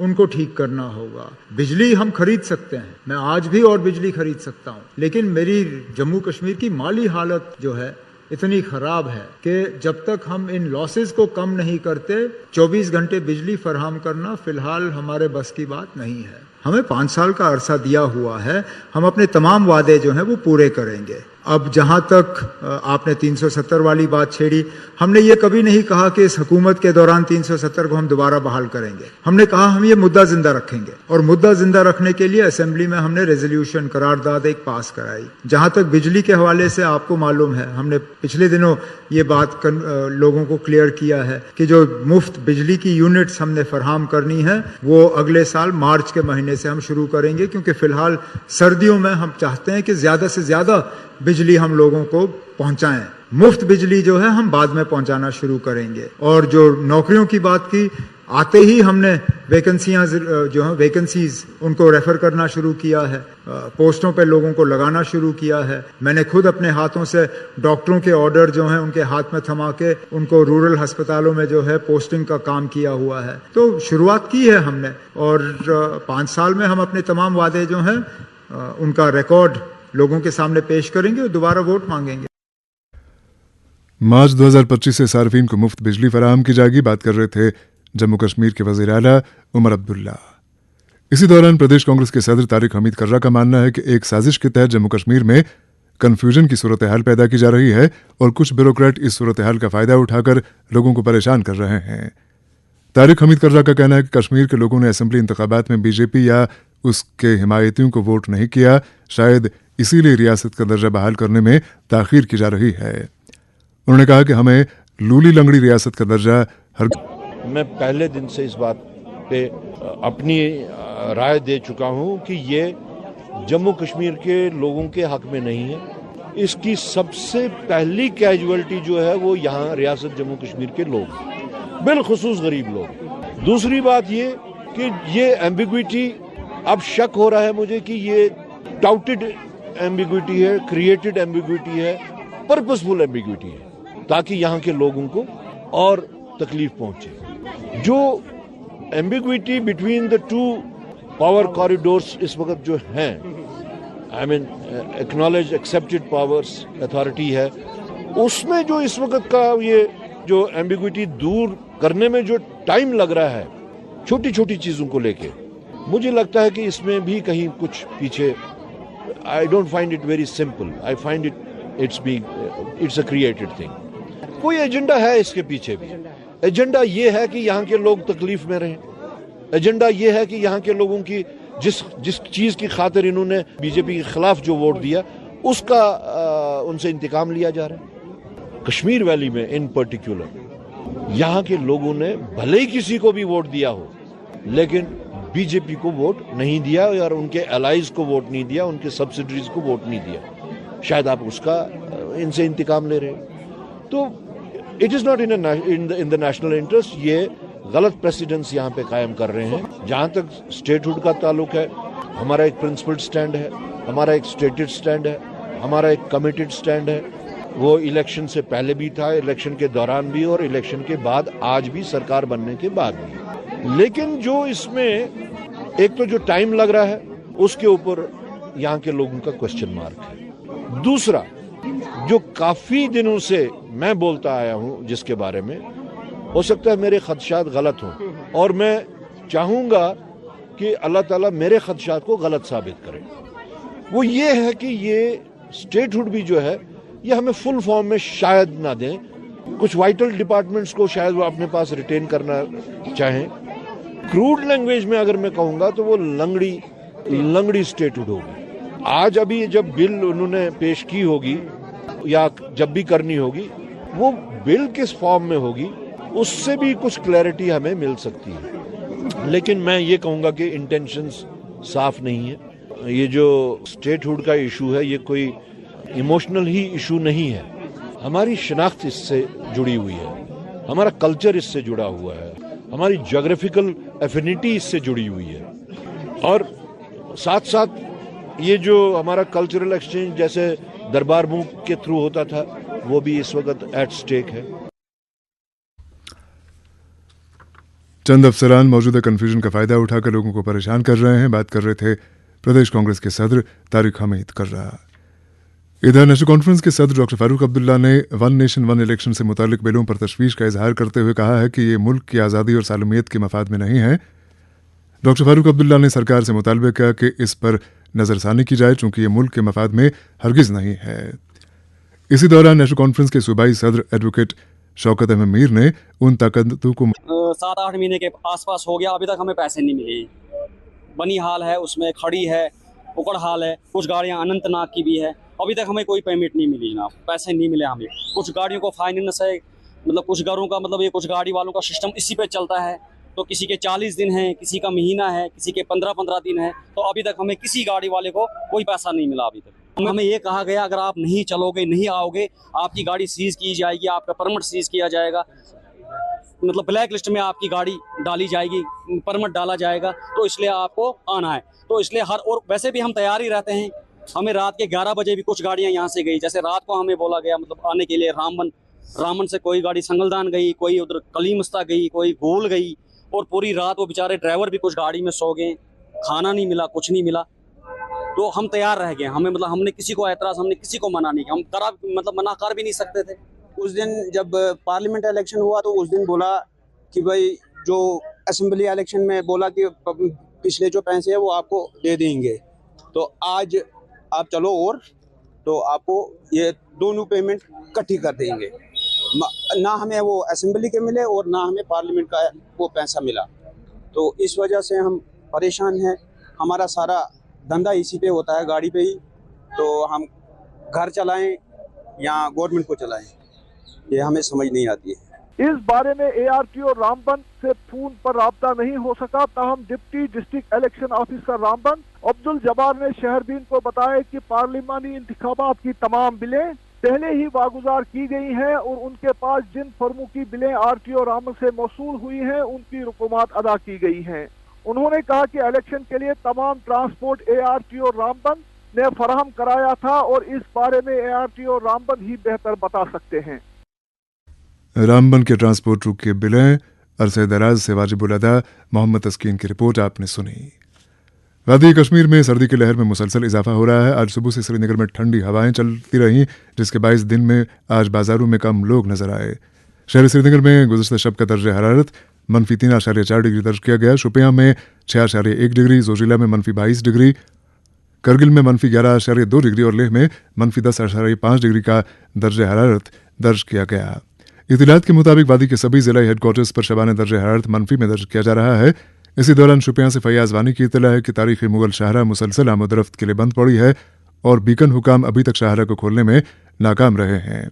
उनको ठीक करना होगा। बिजली हम खरीद सकते हैं, मैं आज भी और बिजली खरीद सकता हूं, लेकिन मेरी जम्मू कश्मीर की माली हालत जो है इतनी खराब है कि जब तक हम इन लॉसेस को कम नहीं करते 24 घंटे बिजली फराहम करना फिलहाल हमारे बस की बात नहीं है। हमें 5 साल का अरसा दिया हुआ है, हम अपने तमाम वादे जो हैं वो पूरे करेंगे। अब जहां तक आपने 370 वाली बात छेड़ी, हमने ये कभी नहीं कहा कि इस हुकूमत के दौरान 370 को हम दोबारा बहाल करेंगे। हमने कहा हम ये मुद्दा जिंदा रखेंगे, और मुद्दा जिंदा रखने के लिए असेंबली में हमने रेजोल्यूशन करारदाद एक पास कराई। जहां तक बिजली के हवाले से आपको मालूम है, हमने पिछले दिनों ये बात लोगों को क्लियर किया है कि जो मुफ्त बिजली की यूनिट्स हमने फराहम करनी है वो अगले साल मार्च के महीने से हम शुरू करेंगे, क्योंकि फिलहाल सर्दियों में हम चाहते हैं कि ज्यादा से ज्यादा बिजली हम लोगों को पहुंचाएं। मुफ्त बिजली जो है हम बाद में पहुंचाना शुरू करेंगे। और जो नौकरियों की बात की, आते ही हमने वैकेंसियां जो हैं वैकेंसीज उनको रेफर करना शुरू किया है, पोस्टों पे लोगों को लगाना शुरू किया है। मैंने खुद अपने हाथों से डॉक्टरों के ऑर्डर जो हैं उनके हाथ में थमा के उनको रूरल अस्पतालों में जो है पोस्टिंग का काम किया हुआ है। तो शुरुआत की है हमने, और 5 साल में हम अपने तमाम वादे जो हैं उनका रिकॉर्ड लोगों के सामने पेश करेंगे और दोबारा वोट मांगेंगे। मार्च 2025 से सार्फिन को मुफ्त बिजली फराहम की जाएगी, बात कर रहे थे जम्मू कश्मीर के वज़ीर आला उमर अब्दुल्ला। इसी दौरान प्रदेश कांग्रेस के सदर तारिक हमीद कर्रा का मानना है कि एक साजिश के तहत जम्मू कश्मीर में कन्फ्यूजन की सूरत हाल पैदा की जा रही है और कुछ ब्यूरोक्रेट इस सूरत हाल का फायदा उठाकर लोगों को परेशान कर रहे हैं। तारिक हमीद कर्रा का कहना है कि कश्मीर के लोगों ने असेंबली इंतखाबात में बीजेपी या उसके हिमायतियों को वोट नहीं किया, शायद इसीलिए रियासत का दर्जा बहाल करने में ताखीर की जा रही है। उन्होंने कहा कि हमें लूली लंगड़ी रियासत का दर्जा मैं पहले दिन से इस बात पे अपनी राय दे चुका हूं कि ये जम्मू कश्मीर के लोगों के हक में नहीं है। इसकी सबसे पहली कैजुअलिटी जो है वो यहाँ रियासत जम्मू कश्मीर के लोग, बिलखुसूस गरीब लोग। दूसरी बात ये कि ये एम्बिग्विटी, अब शक हो रहा है मुझे कि ये टाउटेड एम्बिग्विटी है, क्रिएटेड एम्बिग्विटी है, पर्पसफुल एम्बिग्विटी है, ताकि यहाँ के लोगों को और तकलीफ पहुंचे। जो ambiguity between the two power corridors इस वक्त जो हैं, I mean acknowledge accepted powers authority है, उसमें जो इस वक्त का ये जो एम्बिग्विटी दूर करने में जो टाइम लग रहा है छोटी छोटी चीजों को लेके, मुझे लगता है कि इसमें भी कहीं कुछ पीछे, I don't find it very simple, I find it's a created thing. कोई एजेंडा है इसके पीछे भी। एजेंडा ये है कि यहाँ के लोग तकलीफ में रहें। एजेंडा ये है कि यहाँ के लोगों की जिस चीज की खातिर इन्होंने बीजेपी के खिलाफ जो वोट दिया उसका उनसे इंतकाम लिया जा रहा है। कश्मीर वैली में इन पर्टिकुलर यहाँ के लोगों ने भले ही किसी को भी वोट दिया हो, लेकिन बीजेपी को वोट नहीं दिया और उनके एलाइज को वोट नहीं दिया, उनके सब्सिडरीज को वोट नहीं दिया। शायद आप उसका इनसे इंतकाम ले रहे हैं। तो it is not in the national interest. ये गलत प्रेसिडेंस यहाँ पे कायम कर रहे हैं। जहाँ तक स्टेटहुड का ताल्लुक है, हमारा एक प्रिंसिपल्ड स्टैंड है, हमारा एक स्टेटेड स्टैंड है, हमारा एक कमिटेड स्टैंड है। वो इलेक्शन से पहले भी था, इलेक्शन के दौरान भी और इलेक्शन के बाद, आज भी, सरकार बनने के बाद भी। लेकिन जो इसमें एक तो जो टाइम लग रहा है उसके ऊपर यहाँ के लोगों का क्वेश्चन मार्क है। दूसरा, जो काफी दिनों से मैं बोलता आया हूं, जिसके बारे में हो सकता है मेरे खदशात गलत हों, और मैं चाहूंगा कि अल्लाह ताला मेरे खदशात को गलत साबित करे, वो ये है कि ये स्टेटहुड भी जो है ये हमें फुल फॉर्म में शायद ना दें। कुछ वाइटल डिपार्टमेंट्स को शायद वो अपने पास रिटेन करना चाहें। क्रूड लैंग्वेज में अगर मैं कहूंगा तो वो लंगड़ी स्टेटहुड होगी। आज अभी जब बिल उन्होंने पेश की होगी या जब भी करनी होगी, वो बिल किस फॉर्म में होगी उससे भी कुछ क्लैरिटी हमें मिल सकती है। लेकिन मैं ये कहूंगा कि इंटेंशंस साफ नहीं है। ये जो स्टेटहुड का इशू है ये कोई इमोशनल ही इशू नहीं है। हमारी शनाख्त इससे जुड़ी हुई है, हमारा कल्चर इससे जुड़ा हुआ है, हमारी ज्योग्राफिकल एफिनिटी इससे जुड़ी हुई है, और साथ साथ ये जो हमारा कल्चरल एक्सचेंज जैसे दरबार मूव के थ्रू होता था वो भी इस वक्त एट स्टेक है। चंद अफसरान मौजूदा कन्फ्यूजन का फायदा उठाकर लोगों को परेशान कर रहे हैं। बात कर रहे थे प्रदेश कांग्रेस के सदर तारिक हमीद कर्रा। इधर नेशनल कॉन्फ्रेंस के सदर डॉक्टर फारूक अब्दुल्ला ने वन नेशन वन इलेक्शन से मुतालिक बिलों पर तशवीश का इजहार करते हुए कहा है कि ये मुल्क की आज़ादी और सालमियत के मफाद में नहीं है। डॉक्टर फारूक अब्दुल्ला ने सरकार से मुतालबा किया कि इस पर नजरसानी की जाए, चूंकि ये मुल्क के मफाद में हरगिज नहीं है। इसी दौरान नेशनल कॉन्फ्रेंस के सूबाई सदर एडवोकेट शौकत अहमद मीर ने उन ताकतों को 7-8 महीने के आसपास हो गया, अभी तक हमें पैसे नहीं मिले। बनी हाल है, उसमें खड़ी है, उकड़ हाल है, कुछ गाड़ियां अनंतनाग की भी है, अभी तक हमें कोई पेमेंट नहीं मिली जनाब, पैसे नहीं मिले हमें। कुछ गाड़ियों को फाइनेंस है, मतलब कुछ घरों का, मतलब ये कुछ गाड़ी वालों का सिस्टम इसी पे चलता है, तो किसी के 40 दिन है, किसी का महीना है, किसी के 15-15 दिन है, तो अभी तक हमें किसी गाड़ी वाले को कोई पैसा नहीं मिला अभी तक। हमें ये कहा गया अगर आप नहीं चलोगे, नहीं आओगे, आपकी गाड़ी सीज की जाएगी, आपका परमिट सीज किया जाएगा, मतलब ब्लैक लिस्ट में आपकी गाड़ी डाली जाएगी, परमिट डाला जाएगा, तो इसलिए आपको आना है। तो इसलिए और वैसे भी हम तैयार ही रहते हैं। हमें रात के 11 बजे भी कुछ गाड़ियां यहाँ से गई, जैसे रात को हमें बोला गया मतलब आने के लिए रामबन से कोई गाड़ी संगलदान गई, कोई उधर कलीमस्ता गई, कोई गोल गई, और पूरी रात वो बेचारे ड्राइवर भी कुछ गाड़ी में सो गए, खाना नहीं मिला, कुछ नहीं मिला। तो हम तैयार रह गए, हमें मतलब हमने किसी को ऐतराज़, हमने किसी को मना नहीं किया, हम मना कर भी नहीं सकते थे। उस दिन जब पार्लियामेंट इलेक्शन हुआ तो उस दिन बोला कि भाई जो असेंबली इलेक्शन में बोला कि पिछले जो पैसे हैं वो आपको दे देंगे, तो आज आप चलो और तो आपको ये दोनों पेमेंट इकट्ठी कर देंगे। ना हमें वो असेंबली के मिले और ना हमें पार्लियामेंट का वो पैसा मिला, तो इस वजह से हम परेशान हैं। हमारा सारा धंधा इसी पे होता है, गाड़ी पे ही, तो हम घर चलाएं या गवर्नमेंट को चलाएं, ये हमें समझ नहीं आती है। इस बारे में ARTO रामबन से फोन पर राब्ता नहीं हो सका, ताहम deputy district election officer Ramban Abdul Jabbar ने शहरदीन को बताया कि पार्लिमानी इंतखाबात की तमाम बिलें पहले ही वागुजार की गई हैं और उनके पास जिन फर्मों की बिलें RTO रामबन से मौसूल हुई हैं उनकी रकूमात अदा की गई हैं। उन्होंने कहा कि इलेक्शन के लिए तमाम ट्रांसपोर्ट ARTO रामबन ने फराहम कराया था और इस बारे में ARTO रामबन ही बेहतर बता सकते हैं। रामबन के ट्रांसपोर्ट रूट के बिलें अरसे दराज से वाजिबुल अदा मोहम्मद तस्कीन की रिपोर्ट आपने सुनी। वादी कश्मीर में सर्दी की लहर में मुसलसल इजाफा हो रहा है। आज सुबह से श्रीनगर में ठंडी हवाएं चलती रहीं, जिसके बायस दिन में आज बाजारों में कम लोग नजर आए। शहर श्रीनगर में गुज़श्ता शब का दर्ज हरारत -3.4 डिग्री दर्ज किया गया। शुपियां में 6.1 डिग्री, जोजिला में -22 डिग्री, करगिल में -11.2 डिग्री और लेह में -10.5 डिग्री का दर्ज हरारत दर्ज किया गया। इत्तलात के मुताबिक वादी के सभी जिला हेडक्वार्टर्स पर शबाने दर्ज हरारत मनफी में दर्ज किया जा रहा है। इसी दौरान शुपियां से फैयाज वानी की इत्तला है कि तारीखी मुगल शाहरा मुसलसल आमदरफ्त के लिए बंद पड़ी है और बीकन हुकाम अभी तक शाहरा को खोलने में नाकाम रहे हैं।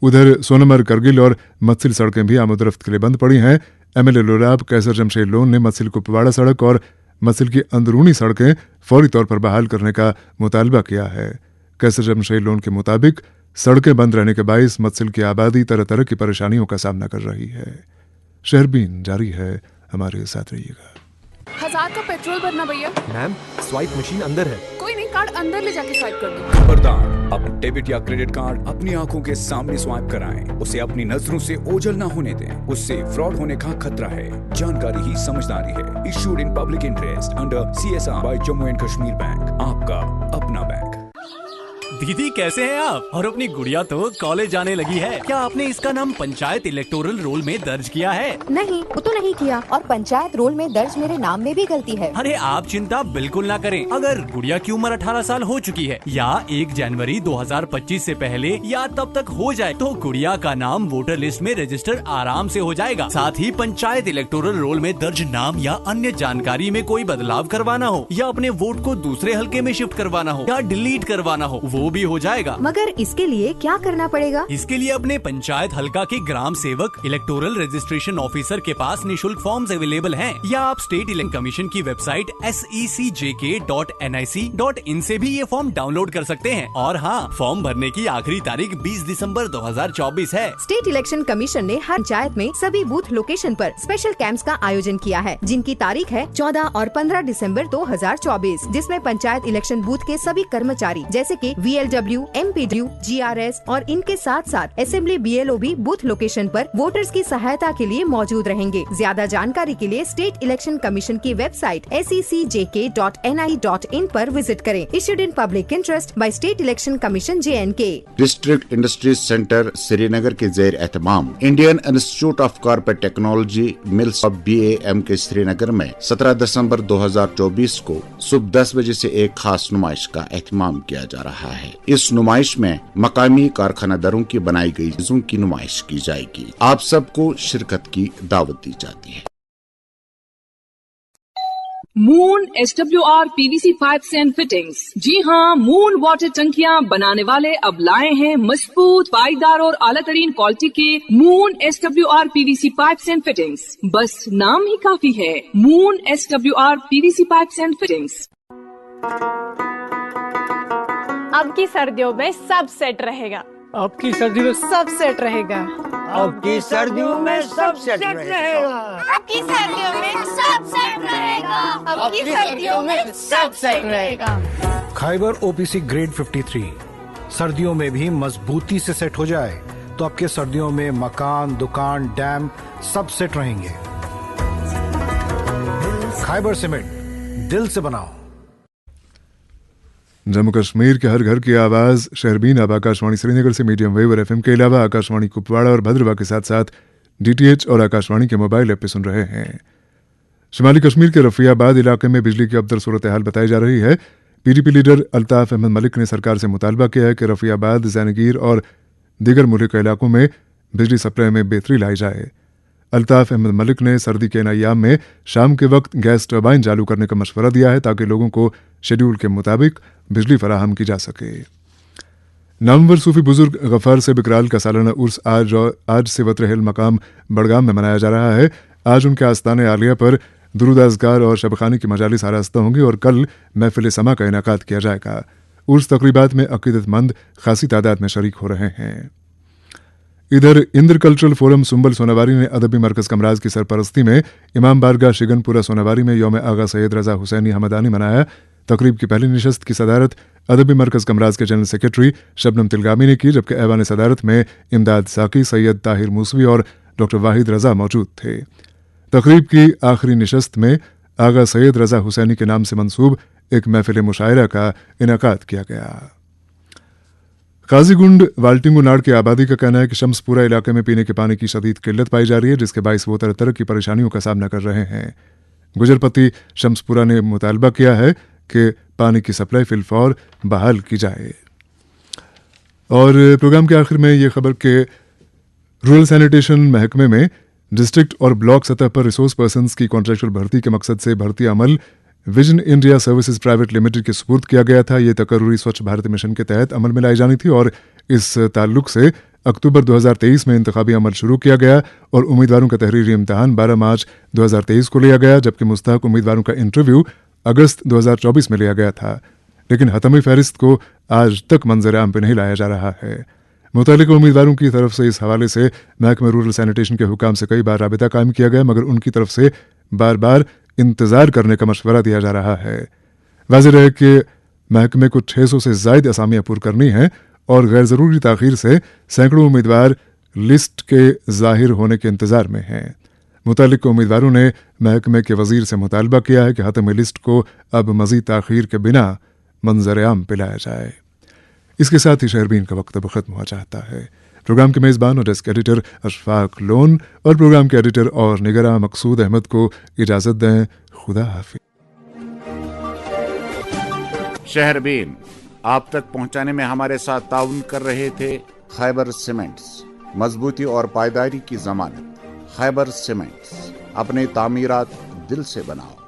उधर सोनमर, करगिल और मत्सिल सड़कें भी आमदरफ्त के लिए बंद पड़ी हैं। MLA लोराब कैसर जमशेद लोन ने मत्सिल कुपवाड़ा सड़क और मत्सिल की अंदरूनी सड़कें फौरी तौर पर बहाल करने का मुतालबा किया है। कैसर जमशेद लोन के मुताबिक सड़कें बंद रहने के बायस मत्सिल की आबादी तरह तरह की परेशानियों का सामना कर रही है। शहरबीन जारी है, हमारे साथ रहिएगा। 1000 का पेट्रोल भरना भैया। मैम स्वाइप मशीन अंदर है। कोई नहीं, कार्ड अंदर ले जाके स्वाइप कर दो। खबरदार, अपना डेबिट या क्रेडिट कार्ड अपनी आंखों के सामने स्वाइप कराएं। उसे अपनी नजरों से ओझल ना होने दें, उससे फ्रॉड होने का खतरा है। जानकारी ही समझदारी है। Issued in public interest under CSR by Jammu and Kashmir bank, आपका अपना बैंक। दीदी कैसे हैं आप? और अपनी गुड़िया तो कॉलेज जाने लगी है, क्या आपने इसका नाम पंचायत इलेक्टोरल रोल में दर्ज किया है? नहीं, वो तो नहीं किया, और पंचायत रोल में दर्ज मेरे नाम में भी गलती है। अरे आप चिंता बिल्कुल ना करें। अगर गुड़िया की उम्र 18 साल हो चुकी है या 1 जनवरी 2025 से पहले या तब तक हो जाए तो गुड़िया का नाम वोटर लिस्ट में रजिस्टर आराम से हो जाएगा। साथ ही पंचायत इलेक्टोरल रोल में दर्ज नाम या अन्य जानकारी में कोई बदलाव करवाना हो या अपने वोट को दूसरे हल्के में शिफ्ट करवाना हो या डिलीट करवाना हो, वो भी हो जाएगा। मगर इसके लिए क्या करना पड़ेगा? इसके लिए अपने पंचायत हल्का के ग्राम सेवक इलेक्टोरल रजिस्ट्रेशन ऑफिसर के पास निशुल्क फॉर्म्स अवेलेबल हैं, या आप स्टेट इलेक्शन कमीशन की वेबसाइट secjk.nic.in से भी ये फॉर्म डाउनलोड कर सकते हैं। और हाँ, फॉर्म भरने की आखिरी तारीख 20 दिसंबर 2024 है। स्टेट इलेक्शन कमीशन ने हर पंचायत में सभी बूथ लोकेशन पर स्पेशल कैंप्स का आयोजन किया है, जिनकी तारीख है 14 और 15 दिसंबर 2024, जिसमें पंचायत इलेक्शन बूथ के सभी कर्मचारी जैसे कि VLO BLW, MPW, GRS और इनके साथ साथ असेंबली BLO भी बूथ लोकेशन पर वोटर्स की सहायता के लिए मौजूद रहेंगे। ज्यादा जानकारी के लिए स्टेट इलेक्शन कमीशन की वेबसाइट secjk.ni.in पर विजिट करें। Issued in public interest by state election commission JNK। District industries centre Srinagar के ज़ेर एहतमाम Indian institute of corporate technology mills of BAM के श्रीनगर में 17 दिसंबर 2024 को सुबह 10 बजे से एक खास नुमाइश का एहतमाम किया जा रहा है। इस नुमाइश में मकामी कारखानादारों की बनाई गई चीजों की नुमाइश की जाएगी। आप सबको शिरकत की दावत दी जाती है। Moon SWR PVC pipes and fittings. जी हाँ, मून वाटर टंकियाँ बनाने वाले अब लाए हैं मजबूत, पाईदार और आला तरीन क्वालिटी के moon SWR PVC pipes and fittings. बस नाम ही काफी है, moon SWR PVC pipes and fittings. अब की सर्दियों में सब सेट रहेगा। अब की सर्दियों में सब सेट रहेगा। अब की सर्दियों में सब सेट रहेगा। अब की सर्दियों में सब सेट रहेगा। अब की सर्दियों में सब सेट रहेगा। खाइबर OPC ग्रेड 53 सर्दियों में भी मजबूती से सेट हो जाए तो आपके सर्दियों में मकान, दुकान, डैम सब सेट रहेंगे। खाइबर सीमेंट, दिल से बनाओ। जम्मू कश्मीर के हर घर की आवाज़ शहरबीन अब आकाशवाणी श्रीनगर से मीडियम वेव और FM के अलावा आकाशवाणी कुपवाड़ा और भद्रवाह के साथ साथ DTH और आकाशवाणी के मोबाइल ऐप पे सुन रहे हैं। शुमाली कश्मीर के रफियाबाद इलाके में बिजली की अबतर सूरत हाल बताई जा रही है। PDP लीडर अल्ताफ अहमद मलिक ने सरकार से मुतालबा किया है कि रफियाबाद, जैनगीर और दीगर मुल्क इलाकों में बिजली सप्लाई में बेहतरी लाई जाए। अल्ताफ अहमद मलिक ने सर्दी के इन अय्याम में शाम के वक्त गैस टरबाइन चालू करने का मशवरा दिया है ताकि लोगों को शेड्यूल के मुताबिक बिजली फराहम की जा सके। नामवर सूफी बुजुर्ग गफ़ार से बिकराल का सालाना उर्स आज से वतरहल मकाम बड़गाम में मनाया जा रहा है। आज उनके आस्ताने आलिया पर दुरूद अज़कार और शबखानी की मजालिस आरास्ता होंगी और कल महफिल समा का इनेकाद किया जाएगा। उर्स तकरीबात में अकीदतमंद खासी तादाद में शरीक हो रहे हैं। इधर इंद्र कल्चरल फोरम सुंबल सोनावारी ने अदबी मरकज़ कमराज की सरपरस्ती में इमाम बारगाह शिगनपुरा सोनावारी में यौम आगा सैयद रज़ा हुसैनी हमदानी मनाया। तकरीब की पहली नशस्त की सदारत अदबी मरकज़ कमराज के जनरल सेक्रेटरी शबनम तिलगामी ने की, जबकि ऐवान सदारत में इमदाद साकी, सैयद ताहिर मूसवी और डॉक्टर वाहिद रज़ा मौजूद थे। तकरीब की आखिरी नशस्त में आगा सैयद रज़ा हुसैनी के नाम से मंसूब एक महफिल मुशायरा का इनेकाद किया गया। काजीगुंड वाल्टिंगु नाड़ की आबादी का कहना है कि शम्सपुरा इलाके में पीने के पानी की शदीद किल्लत पाई जा रही है, जिसके बायस वो तरह तरह की परेशानियों का सामना कर रहे हैं। गुजरपति शम्सपुरा ने मुतालबा किया है कि पानी की सप्लाई फिलफौर बहाल की जाए। और प्रोग्राम के आखिर में ये खबर कि रूरल सैनिटेशन महकमे में डिस्ट्रिक्ट और ब्लॉक सतह पर रिसोर्स पर्सन्स की कॉन्ट्रैक्चुअल भर्ती के मकसद से भर्ती अमल vision India services private limited के सुपुर्द किया गया था। ये तकर्रुरी स्वच्छ भारत मिशन के तहत अमल में लाई जानी थी और इस ताल्लुक से अक्टूबर 2023 में इंतखाबी अमल शुरू किया गया और उम्मीदवारों का तहरीरी इम्तहान 12 मार्च 2023 को लिया गया, जबकि मुस्तहक उम्मीदवारों का इंटरव्यू अगस्त 2024 में लिया गया था। लेकिन हतमी फहरिस्त को आज तक मंजर आम पर नहीं लाया जा रहा है। मुतल्लिका उम्मीदवारों की तरफ से इस हवाले से महकमे रूरल सैनिटेशन के हुकाम से कई बार राबिता कायम किया गया, मगर उनकी तरफ से बार बार इंतजार करने का मशवरा दिया जा रहा है। वाज़ेह रहे कि महकमे को 600 से ज़ायद असामियाँ पुर करनी हैं और गैर ज़रूरी ताख़ीर से सैकड़ों उम्मीदवार लिस्ट के ज़ाहिर होने के इंतज़ार में हैं। मुतल्लिका उम्मीदवारों ने महकमे के वज़ीर से मुतालबा किया है कि हतमी लिस्ट को अब मज़ीद ताख़ीर के बिना मंजर आम पे लाया जाए। इसके साथ ही शहरबीन का वक्त अब ख़त्म हुआ चाहता है। प्रोग्राम के मेज़बान और डेस्क एडिटर अशफाक लोन और प्रोग्राम के एडिटर और निगरां मकसूद अहमद को इजाज़त दें। खुदा हाफिज़। शहरबीन आप तक पहुंचाने में हमारे साथ ताउन कर रहे थे खैबर सीमेंट्स, मजबूती और पायदारी की जमानत। खैबर सीमेंट्स, अपने तामीरात दिल से बनाओ।